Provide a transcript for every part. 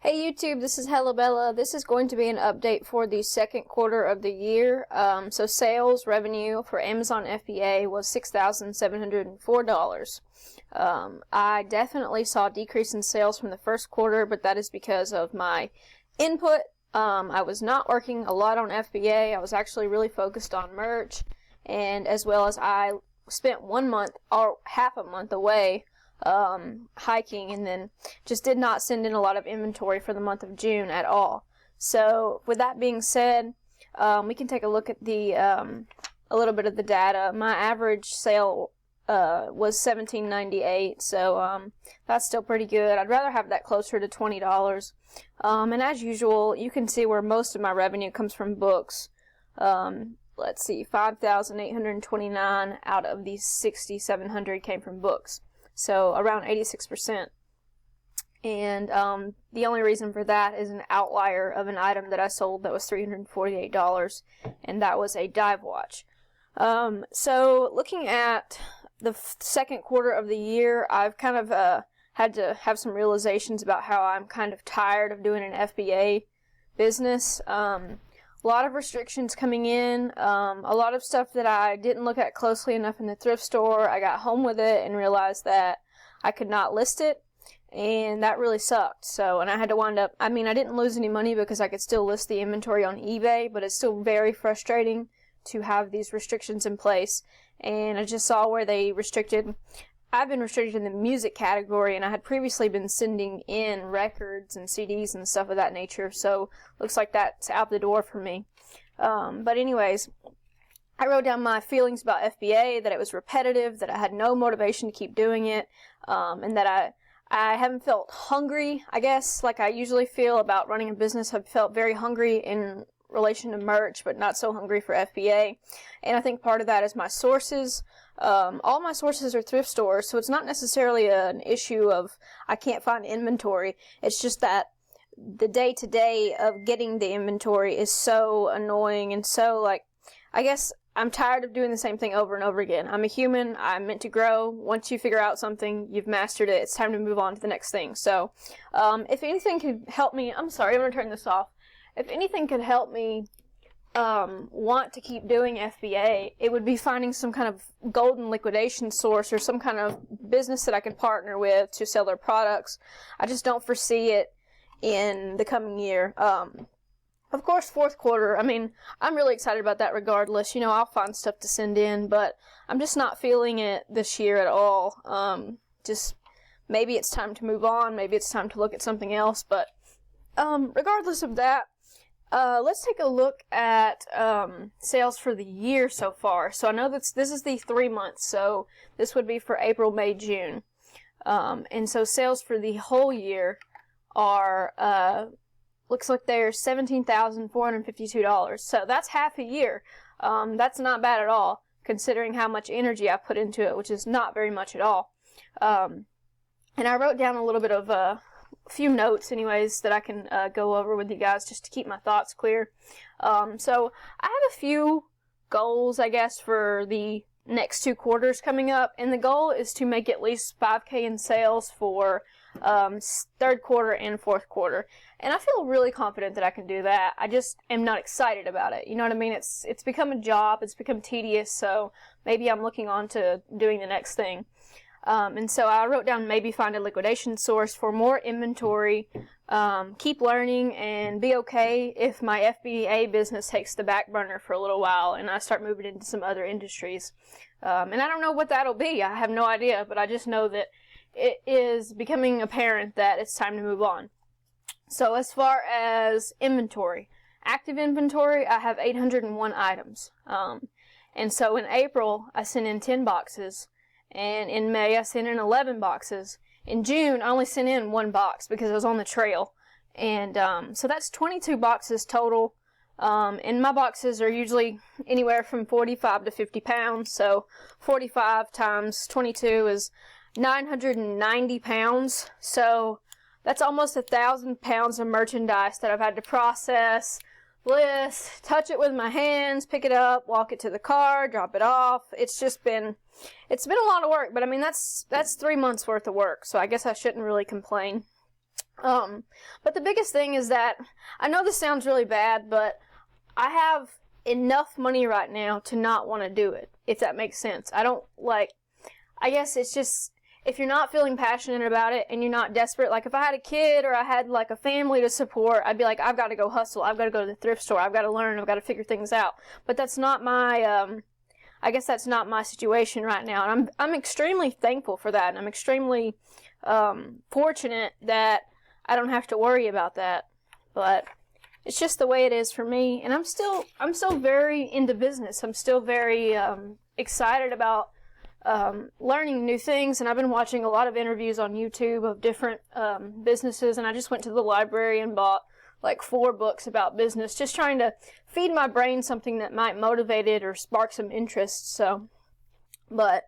Hey YouTube, this is Hella Bella. This is going to be an update for the second quarter of the year. So sales revenue for Amazon FBA was $6,704. I definitely saw a decrease in sales from the first quarter, but that is because of my input. I was not working a lot on FBA. I was actually really focused on merch, and as well as I spent 1 month or half a month away hiking, and then just did not send in a lot of inventory for the month of June at all. So with that being said, we can take a look at the a little bit of the data. My average sale was $17.98, so that's still pretty good. I'd rather have that closer to $20. And as usual, you can see where most of my revenue comes from books. Let's see, 5,829 out of the 6,700 came from books. So around 86%. And the only reason for that is an outlier of an item that I sold that was $348, and that was a dive watch. So looking at the second quarter of the year, I've kind of had to have some realizations about how I'm kind of tired of doing an FBA business. A lot of restrictions coming in, a lot of stuff that I didn't look at closely enough in the thrift store. I got home with it and realized that I could not list it, and that really sucked. So, and I had to wind up, I didn't lose any money because I could still list the inventory on eBay, but it's still very frustrating to have these restrictions in place. And I just saw where they restricted, I've been restricted in the music category, and I had previously been sending in records and CDs and stuff of that nature, so looks like that's out the door for me. But anyways, I wrote down my feelings about FBA, that it was repetitive, that I had no motivation to keep doing it, and that I haven't felt hungry, I guess, like I usually feel about running a business. I've felt very hungry in relation to merch, but not so hungry for FBA. And I think part of that is my sources. All my sources are thrift stores, so it's not necessarily an issue of I can't find inventory. It's just that the day-to-day of getting the inventory is so annoying, and so, like, I guess I'm tired of doing the same thing over and over again. I'm a human. I'm meant to grow. Once you figure out something, you've mastered it. It's time to move on to the next thing. So, if anything could help me, I'm sorry, I'm going to turn this off. If anything could help me want to keep doing FBA, it would be finding some kind of golden liquidation source or some kind of business that I can partner with to sell their products. I just don't foresee it in the coming year. Of course, fourth quarter, I'm really excited about that regardless. You know, I'll find stuff to send in, but I'm just not feeling it this year at all. Just maybe it's time to move on. Maybe it's time to look at something else. But regardless of that, let's take a look at sales for the year so far. So I know that this is the 3 months, so this would be for April, May, June. And so sales for the whole year are, looks like they're $17,452. So that's half a year. That's not bad at all, considering how much energy I put into it, which is not very much at all. And I wrote down a little bit of a few notes anyways that I can go over with you guys just to keep my thoughts clear. So I have a few goals, I guess, for the next 2 quarters coming up, and the goal is to make at least $5K in sales for third quarter and fourth quarter. And I feel really confident that I can do that. I just am not excited about it. You know what I mean? It's become a job. It's become tedious, so maybe I'm looking on to doing the next thing. And so I wrote down maybe find a liquidation source for more inventory, keep learning, and be okay if my FBA business takes the back burner for a little while and I start moving into some other industries. And I don't know what that'll be. I have no idea, but I just know that it is becoming apparent that it's time to move on. So as far as inventory, active inventory, I have 801 items. And so in April, I sent in 10 boxes. And in May, I sent in 11 boxes. In June, I only sent in 1 box because I was on the trail. And so that's 22 boxes total. And my boxes are usually anywhere from 45 to 50 pounds. So 45 times 22 is 990 pounds. So that's almost 1,000 pounds of merchandise that I've had to process, list, touch it with my hands, pick it up, walk it to the car, drop it off. It's been a lot of work, but that's 3 months worth of work, so I guess I shouldn't really complain. But the biggest thing is that, I know this sounds really bad, but I have enough money right now to not want to do it, if that makes sense. I guess it's just, if you're not feeling passionate about it and you're not desperate, like if I had a kid or I had like a family to support, I'd be like, I've got to go hustle, I've got to go to the thrift store, I've got to learn, I've got to figure things out. But that's not my, I guess that's not my situation right now. And I'm extremely thankful for that. And I'm extremely fortunate that I don't have to worry about that. But it's just the way it is for me. And I'm still very into business. I'm still very excited about learning new things. And I've been watching a lot of interviews on YouTube of different businesses. And I just went to the library and bought like 4 books about business, just trying to feed my brain something that might motivate it or spark some interest. So, but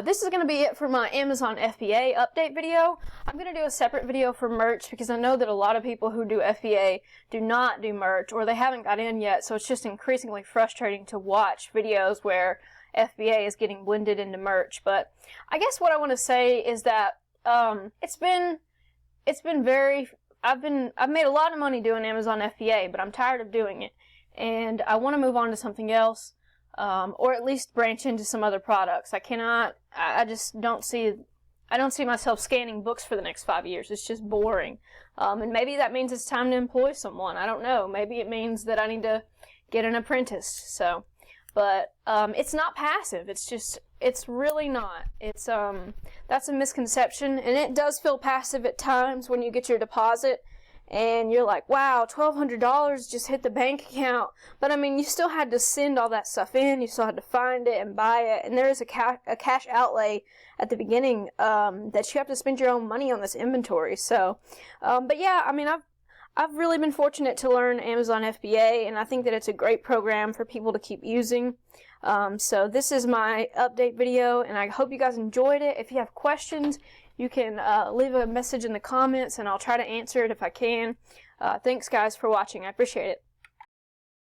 this is going to be it for my Amazon FBA update video. I'm going to do a separate video for merch because I know that a lot of people who do FBA do not do merch, or they haven't got in yet, so it's just increasingly frustrating to watch videos where FBA is getting blended into merch. But I guess what I want to say is that it's been very, I've made a lot of money doing Amazon FBA, but I'm tired of doing it, and I want to move on to something else. Or at least branch into some other products. I just don't see myself scanning books for the next 5 years. It's just boring. And maybe that means it's time to employ someone. I don't know. Maybe it means that I need to get an apprentice. So, but, it's not passive. It's really not. That's a misconception. And it does feel passive at times when you get your deposit and you're like, wow, $1,200 just hit the bank account. But I mean, you still had to send all that stuff in. You still had to find it and buy it. And there is a cash outlay at the beginning that you have to spend your own money on this inventory. So, but yeah, I mean, I've really been fortunate to learn Amazon FBA, and I think that it's a great program for people to keep using. So this is my update video, and I hope you guys enjoyed it. If you have questions, you can leave a message in the comments, and I'll try to answer it if I can. Thanks, guys, for watching. I appreciate it.